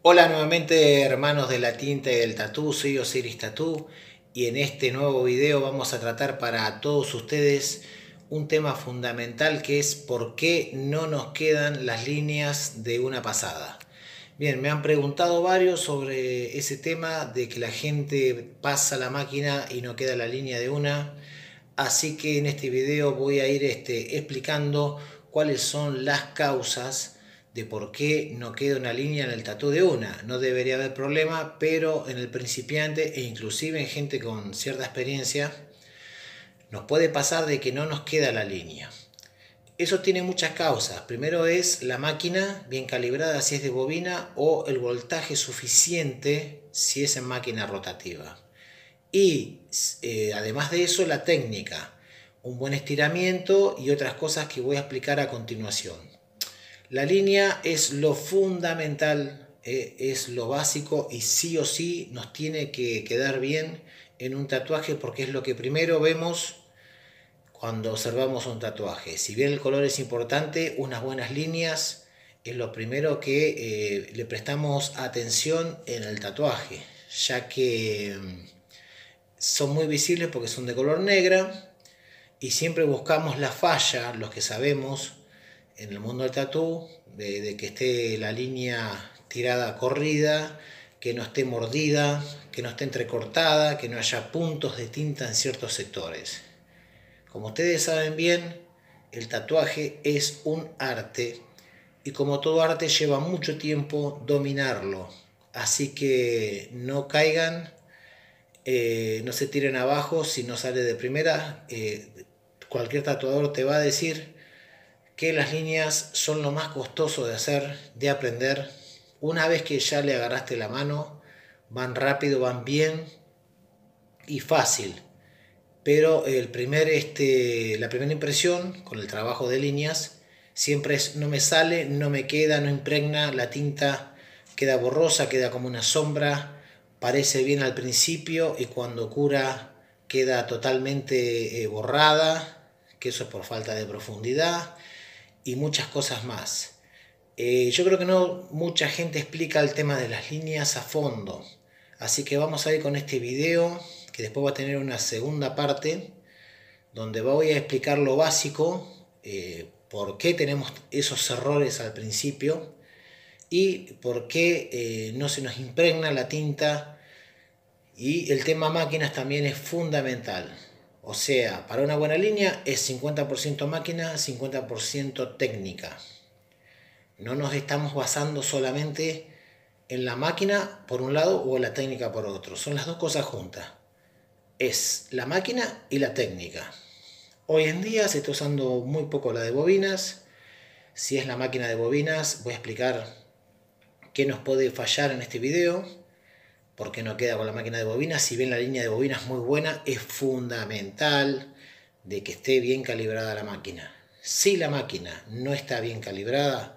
Hola nuevamente hermanos de la tinta y del tatú, soy Osiris Tatú y en este nuevo video vamos a tratar para todos ustedes un tema fundamental que es por qué no nos quedan las líneas de una pasada. Bien, me han preguntado varios sobre ese tema de que la gente pasa la máquina y no queda la línea de una, así que en este video voy a ir explicando cuáles son las causas de por qué no queda una línea en el tatú de una. No debería haber problema, pero en el principiante e inclusive en gente con cierta experiencia nos puede pasar de que no nos queda la línea. Eso tiene muchas causas. Primero es la máquina bien calibrada si es de bobina o el voltaje suficiente si es en máquina rotativa. Y además de eso la técnica, un buen estiramiento y otras cosas que voy a explicar a continuación. La línea es lo fundamental, es lo básico y sí o sí nos tiene que quedar bien en un tatuaje porque es lo que primero vemos cuando observamos un tatuaje. Si bien el color es importante, unas buenas líneas es lo primero que le prestamos atención en el tatuaje, ya que son muy visibles porque son de color negra y siempre buscamos la falla, los que sabemos en el mundo del tatú, de que esté la línea tirada corrida, que no esté mordida, que no esté entrecortada, que no haya puntos de tinta en ciertos sectores. Como ustedes saben bien, el tatuaje es un arte y como todo arte lleva mucho tiempo dominarlo. Así que no caigan, no se tiren abajo si no sale de primera. Cualquier tatuador te va a decir que las líneas son lo más costoso de hacer, de aprender. Una vez que ya le agarraste la mano, van rápido, van bien y fácil. Pero la primera impresión con el trabajo de líneas siempre es no me sale, no me queda, no impregna, la tinta queda borrosa, queda como una sombra, parece bien al principio y cuando cura queda totalmente borrada, que eso es por falta de profundidad y muchas cosas más. Yo creo que no mucha gente explica el tema de las líneas a fondo, así que vamos a ir con este video que después va a tener una segunda parte donde voy a explicar lo básico, por qué tenemos esos errores al principio y por qué no se nos impregna la tinta, y el tema máquinas también es fundamental. O sea, para una buena línea es 50% máquina, 50% técnica. No nos estamos basando solamente en la máquina por un lado o en la técnica por otro. Son las dos cosas juntas. Es la máquina y la técnica. Hoy en día se está usando muy poco la de bobinas. Si es la máquina de bobinas, voy a explicar qué nos puede fallar en este video, por qué no queda con la máquina de bobinas. Si bien la línea de bobinas es muy buena, es fundamental de que esté bien calibrada la máquina. Si la máquina no está bien calibrada,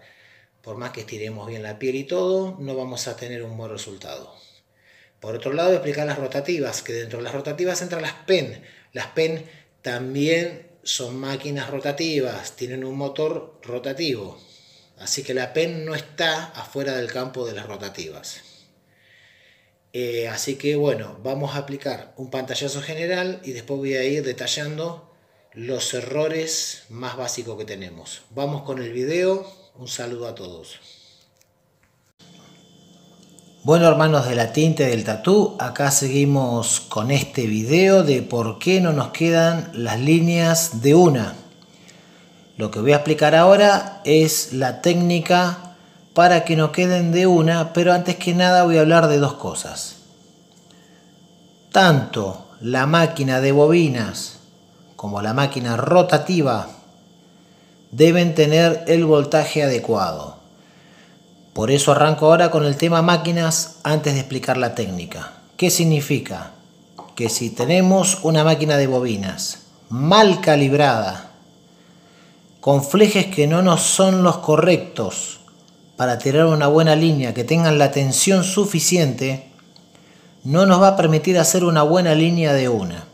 por más que estiremos bien la piel y todo, no vamos a tener un buen resultado. Por otro lado, explicar las rotativas, que dentro de las rotativas entran las PEN. Las PEN también son máquinas rotativas, tienen un motor rotativo. Así que la PEN no está afuera del campo de las rotativas. Así que bueno, vamos a aplicar un pantallazo general y después voy a ir detallando los errores más básicos que tenemos. Vamos con el video. Un saludo a todos. Bueno, hermanos de la tinta y del tatú, acá seguimos con este video de por qué no nos quedan las líneas de una. Lo que voy a explicar ahora es la técnica para que no queden de una, pero antes que nada voy a hablar de dos cosas. Tanto la máquina de bobinas como la máquina rotativa deben tener el voltaje adecuado. Por eso arranco ahora con el tema máquinas antes de explicar la técnica. ¿Qué significa? Que si tenemos una máquina de bobinas mal calibrada, con flejes que no nos son los correctos para tirar una buena línea, que tengan la tensión suficiente, no nos va a permitir hacer una buena línea de una.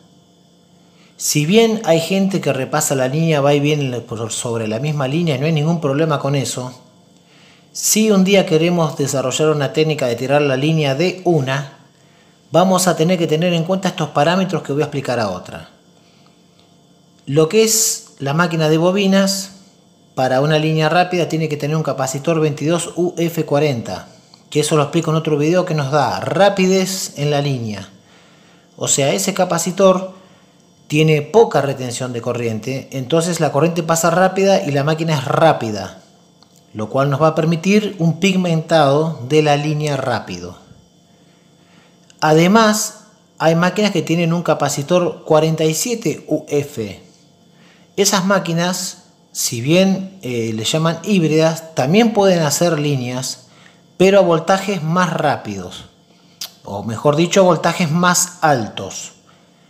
Si bien hay gente que repasa la línea, va y viene sobre la misma línea y no hay ningún problema con eso, Si un día queremos desarrollar una técnica de tirar la línea de una, vamos a tener que tener en cuenta estos parámetros que voy a explicar ahora. Lo que es la máquina de bobinas, para una línea rápida tiene que tener un capacitor 22UF40, que eso lo explico en otro video, que nos da rapidez en la línea. O sea, ese capacitor tiene poca retención de corriente, entonces la corriente pasa rápida y la máquina es rápida, lo cual nos va a permitir un pigmentado de la línea rápido. Además, hay máquinas que tienen un capacitor 47UF. Esas máquinas, si bien le llaman híbridas, también pueden hacer líneas, pero a voltajes más rápidos, o mejor dicho, a voltajes más altos.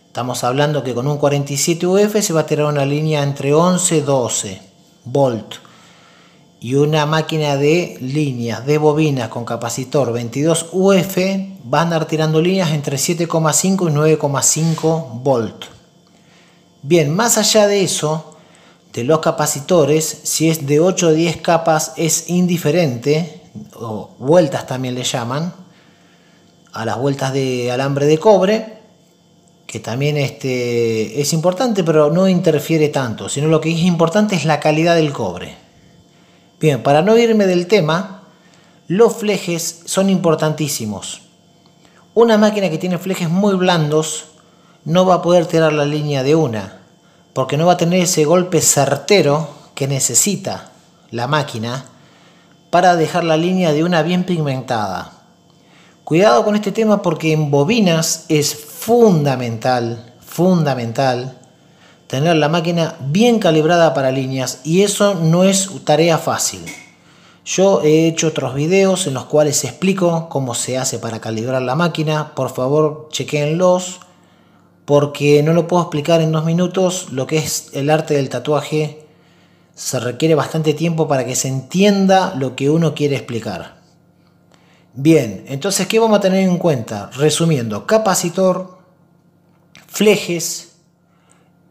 Estamos hablando que con un 47UF se va a tirar una línea entre 11 y 12 volt. Y una máquina de líneas de bobinas con capacitor 22UF va a andar tirando líneas entre 7,5 y 9,5 volt. Bien, más allá de eso, de los capacitores, si es de 8 o 10 capas es indiferente, o vueltas también le llaman, a las vueltas de alambre de cobre, que también es importante, pero no interfiere tanto, sino lo que es importante es la calidad del cobre. Bien, para no irme del tema, los flejes son importantísimos. Una máquina que tiene flejes muy blandos no va a poder tirar la línea de una, porque no va a tener ese golpe certero que necesita la máquina para dejar la línea de una bien pigmentada. Cuidado con este tema porque en bobinas es fundamental tener la máquina bien calibrada para líneas, y eso no es tarea fácil. Yo he hecho otros videos en los cuales explico cómo se hace para calibrar la máquina. Por favor, chequéenlos, porque no lo puedo explicar en 2 minutos. Lo que es el arte del tatuaje se requiere bastante tiempo para que se entienda lo que uno quiere explicar. Bien, entonces, ¿qué vamos a tener en cuenta? Resumiendo, capacitor, flejes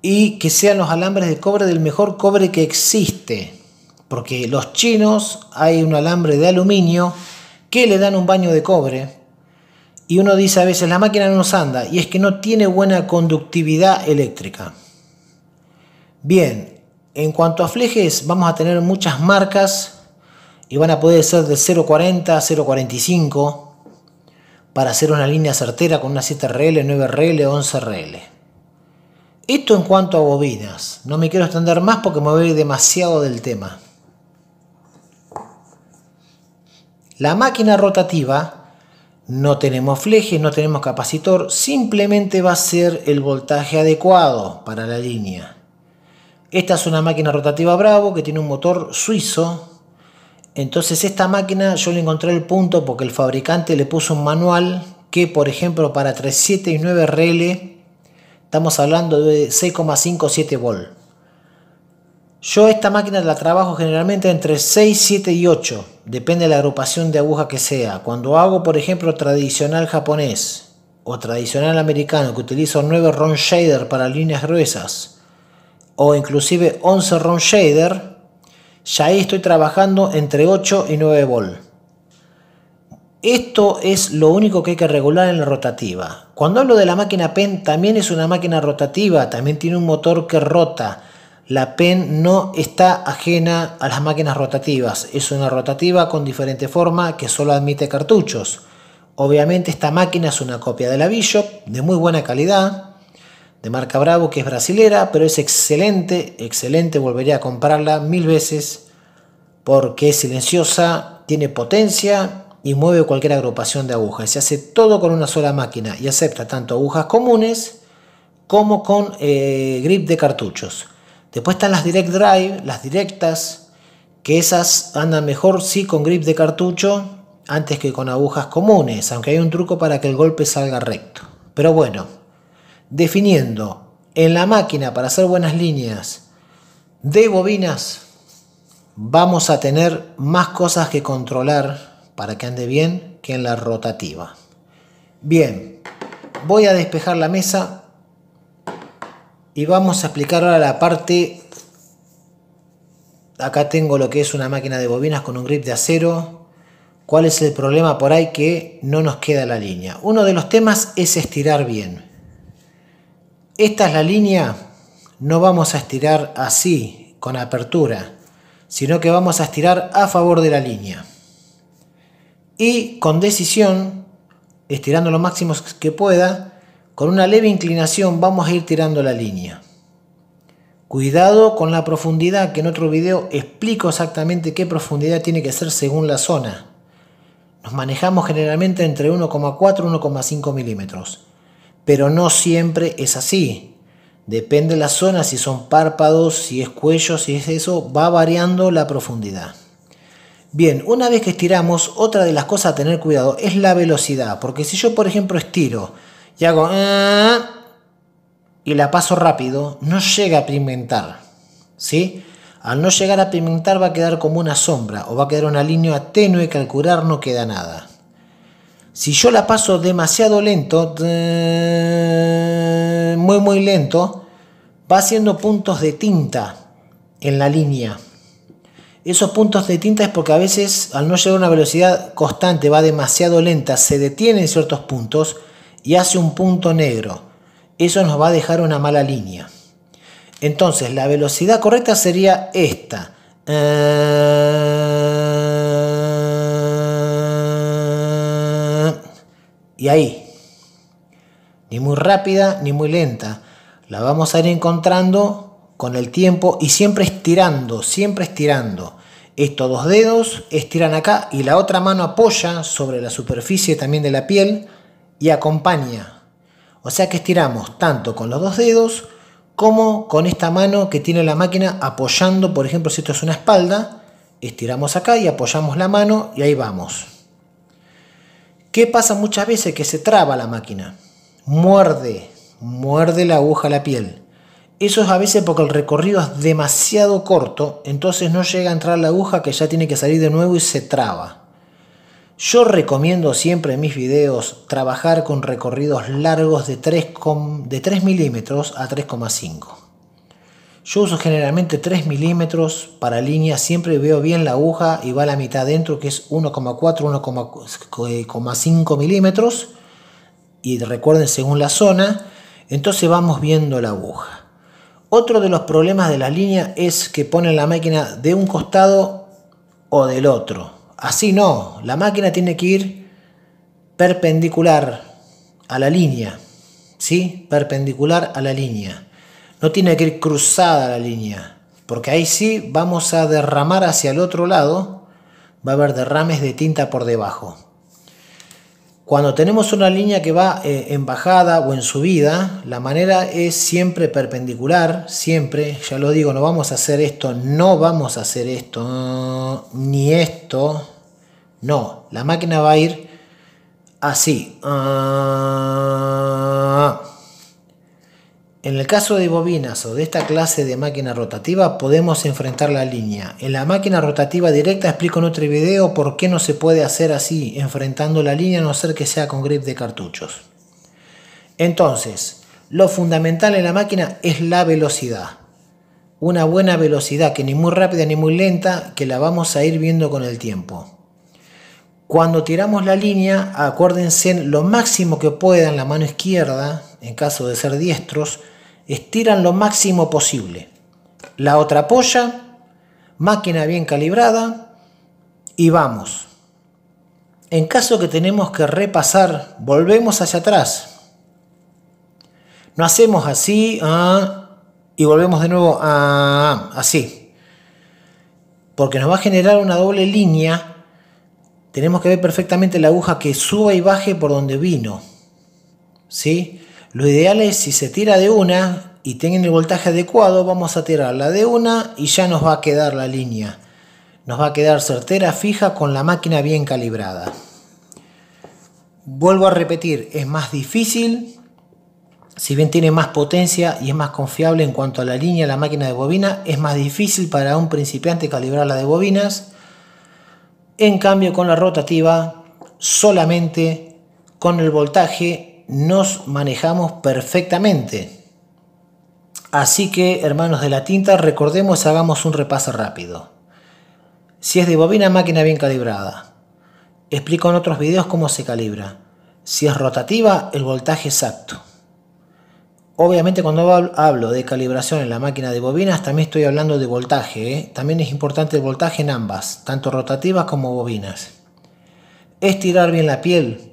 y que sean los alambres de cobre del mejor cobre que existe. Porque los chinos hay un alambre de aluminio que le dan un baño de cobre y uno dice a veces la máquina no nos anda, y es que no tiene buena conductividad eléctrica. Bien, en cuanto a flejes vamos a tener muchas marcas y van a poder ser de 0.40, 0.45 para hacer una línea certera con una 7RL, 9RL, 11RL. Esto en cuanto a bobinas. No me quiero extender más porque me voy a ir demasiado del tema. La máquina rotativa, no tenemos flejes, no tenemos capacitor, simplemente va a ser el voltaje adecuado para la línea. Esta es una máquina rotativa Bravo que tiene un motor suizo. Entonces esta máquina yo le encontré el punto porque el fabricante le puso un manual que, por ejemplo, para 3.7 y 9RL estamos hablando de 6,57 volt. Yo esta máquina la trabajo generalmente entre 6, 7 y 8, depende de la agrupación de aguja que sea. Cuando hago, por ejemplo, tradicional japonés o tradicional americano, que utilizo 9 round shader para líneas gruesas, o inclusive 11 round shader, ya ahí estoy trabajando entre 8 y 9 volt. Esto es lo único que hay que regular en la rotativa. Cuando hablo de la máquina PEN, también es una máquina rotativa, también tiene un motor que rota. La PEN no está ajena a las máquinas rotativas, es una rotativa con diferente forma que solo admite cartuchos. Obviamente esta máquina es una copia de la Bishop, de muy buena calidad, de marca Bravo, que es brasilera, pero es excelente, volvería a comprarla 1000 veces porque es silenciosa, tiene potencia y mueve cualquier agrupación de agujas. Se hace todo con una sola máquina y acepta tanto agujas comunes como con grip de cartuchos. Después están las Direct Drive, las directas, que esas andan mejor sí con grip de cartucho antes que con agujas comunes, aunque hay un truco para que el golpe salga recto. Pero bueno, definiendo, en la máquina para hacer buenas líneas de bobinas vamos a tener más cosas que controlar para que ande bien que en la rotativa. Bien, voy a despejar la mesa y vamos a explicar ahora la parte Acá tengo lo que es una máquina de bobinas con un grip de acero. ¿Cuál es el problema por ahí? Que no nos queda la línea. Uno de los temas es estirar bien. Esta es la línea. No vamos a estirar así, con apertura, sino que vamos a estirar a favor de la línea. Y con decisión, estirando lo máximo que pueda, con una leve inclinación vamos a ir tirando la línea. Cuidado con la profundidad, que en otro video explico exactamente qué profundidad tiene que ser según la zona. Nos manejamos generalmente entre 1,4 y 1,5 milímetros, pero no siempre es así. Depende de la zona, si son párpados, si es cuello, si es eso, va variando la profundidad. Bien, una vez que estiramos, otra de las cosas a tener cuidado es la velocidad, porque si yo por ejemplo estiro y hago y la paso rápido, no llega a pigmentar, ¿sí? Al no llegar a pigmentar va a quedar como una sombra o va a quedar una línea tenue que al curar no queda nada. Si yo la paso demasiado lento, muy lento, va haciendo puntos de tinta en la línea. Esos puntos de tinta es porque a veces al no llegar a una velocidad constante, va demasiado lenta, se detiene en ciertos puntos y hace un punto negro. Eso nos va a dejar una mala línea. Entonces la velocidad correcta sería esta. Y ahí. Ni muy rápida ni muy lenta. La vamos a ir encontrando con el tiempo y siempre estirando, siempre estirando. Estos dos dedos estiran acá y la otra mano apoya sobre la superficie también de la piel y acompaña. O sea que estiramos tanto con los dos dedos como con esta mano que tiene la máquina apoyando. Por ejemplo, si esto es una espalda, estiramos acá y apoyamos la mano y ahí vamos. ¿Qué pasa muchas veces? Que se traba la máquina. Muerde la aguja a la piel. Eso es a veces porque el recorrido es demasiado corto, entonces no llega a entrar la aguja que ya tiene que salir de nuevo y se traba. Yo recomiendo siempre en mis videos trabajar con recorridos largos de 3 milímetros a 3,5. Yo uso generalmente 3 milímetros para líneas, siempre veo bien la aguja y va a la mitad dentro, que es 1,4, 1,5 milímetros. Y recuerden según la zona, entonces vamos viendo la aguja. Otro de los problemas de la línea es que ponen la máquina de un costado o del otro. Así no, la máquina tiene que ir perpendicular a la línea, ¿sí? Perpendicular a la línea. No tiene que ir cruzada a la línea, porque ahí sí vamos a derramar hacia el otro lado, va a haber derrames de tinta por debajo. Cuando tenemos una línea que va en bajada o en subida, la manera es siempre perpendicular, siempre, ya lo digo, no vamos a hacer esto, no vamos a hacer esto, ni esto, no, la máquina va a ir así. En el caso de bobinas o de esta clase de máquina rotativa podemos enfrentar la línea. En la máquina rotativa directa explico en otro video por qué no se puede hacer así, enfrentando la línea a no ser que sea con grip de cartuchos. Entonces, lo fundamental en la máquina es la velocidad. Una buena velocidad, que ni muy rápida ni muy lenta, que la vamos a ir viendo con el tiempo. Cuando tiramos la línea, acuérdense lo máximo que puedan la mano izquierda, en caso de ser diestros, estiran lo máximo posible. La otra apoya, máquina bien calibrada y vamos. En caso que tenemos que repasar, volvemos hacia atrás. No hacemos así y volvemos de nuevo así. Porque nos va a generar una doble línea. Tenemos que ver perfectamente la aguja que suba y baje por donde vino, ¿sí? Lo ideal es, si se tira de una y tienen el voltaje adecuado, vamos a tirarla de una y ya nos va a quedar la línea. Nos va a quedar certera, fija, con la máquina bien calibrada. Vuelvo a repetir, es más difícil, si bien tiene más potencia y es más confiable en cuanto a la línea, la máquina de bobina, es más difícil para un principiante calibrar la de bobinas. En cambio, con la rotativa, solamente con el voltaje nos manejamos perfectamente. Así que, hermanos de la tinta, recordemos, hagamos un repaso rápido. Si es de bobina, máquina bien calibrada. Explico en otros videos cómo se calibra. Si es rotativa, el voltaje exacto. Obviamente cuando hablo de calibración en la máquina de bobinas, también estoy hablando de voltaje, ¿eh? También es importante el voltaje en ambas, tanto rotativas como bobinas. Estirar bien la piel.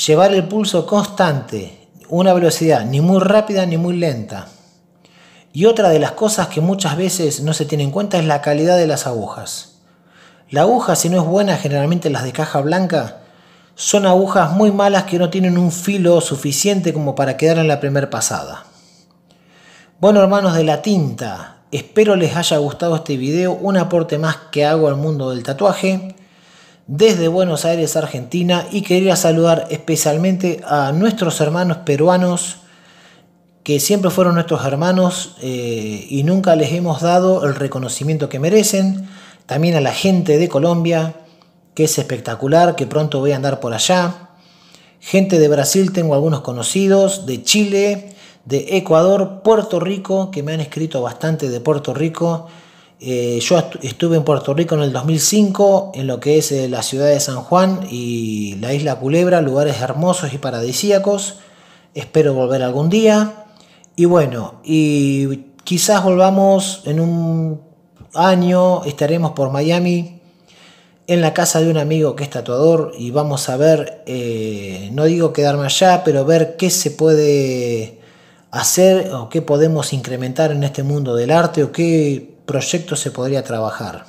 Llevar el pulso constante, una velocidad ni muy rápida ni muy lenta. Y otra de las cosas que muchas veces no se tiene en cuenta es la calidad de las agujas. La aguja, si no es buena, generalmente las de caja blanca, son agujas muy malas que no tienen un filo suficiente como para quedar en la primera pasada. Bueno, hermanos de la tinta, espero les haya gustado este video, un aporte más que hago al mundo del tatuaje desde Buenos Aires, Argentina, y quería saludar especialmente a nuestros hermanos peruanos que siempre fueron nuestros hermanos y nunca les hemos dado el reconocimiento que merecen. También a la gente de Colombia, que es espectacular, que pronto voy a andar por allá. Gente de Brasil, tengo algunos conocidos, de Chile, de Ecuador, Puerto Rico, que me han escrito bastante de Puerto Rico. Yo estuve en Puerto Rico en el 2005, en lo que es la ciudad de San Juan y la isla Culebra, lugares hermosos y paradisíacos. Espero volver algún día. Y bueno, y quizás volvamos en un año, estaremos por Miami en la casa de un amigo que es tatuador y vamos a ver, no digo quedarme allá, pero ver qué se puede hacer o qué podemos incrementar en este mundo del arte o qué proyecto se podría trabajar,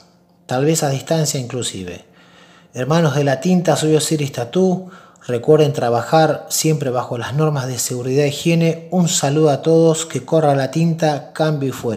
tal vez a distancia inclusive. Hermanos de la tinta, soy Osiris Tattoo. Recuerden trabajar siempre bajo las normas de seguridad e higiene. Un saludo a todos, que corra la tinta, cambio y fuera.